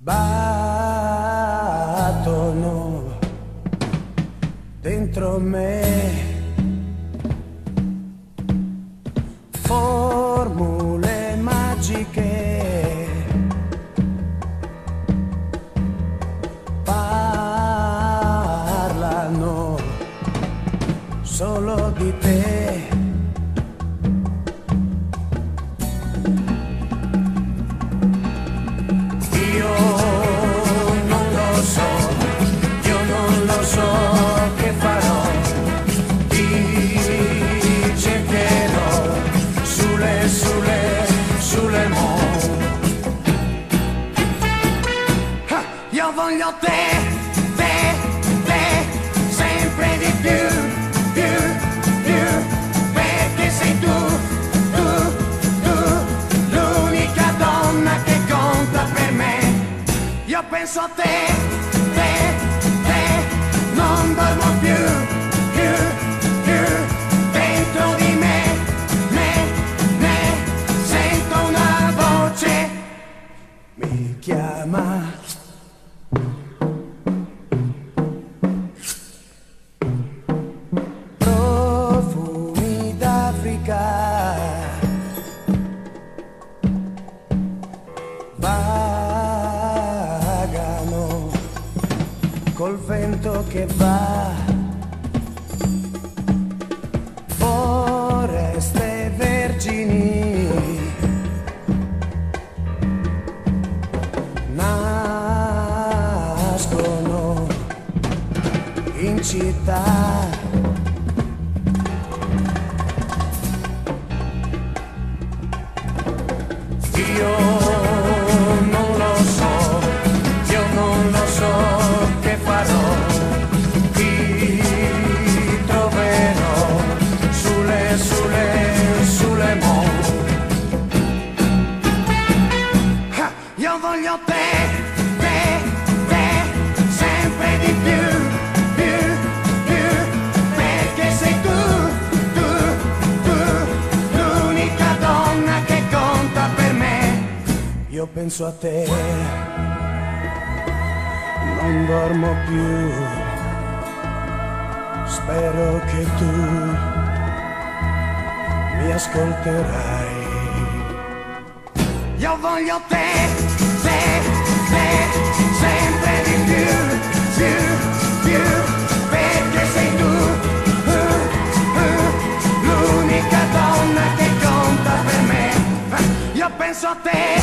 battono dentro me formule magiche, parlano solo di te. Che farò, ti cercherò sulle io voglio te, sempre di più, perché sei tu, l'unica donna che conta per me. Io penso a te, non dormo più, dentro di me, sento una voce, mi chiama. Profumi d'Africa, vagano col vento che va, foreste vergini nascono in città. Io non lo so che farò, ti troverò sulle io voglio te, sempre di più, perché sei tu, l'unica donna che conta per me. Io penso a te, non dormo più, spero che tu mi ascolterai. Io voglio te, sempre di più, perché sei tu, l'unica donna che conta per me. Io penso a te.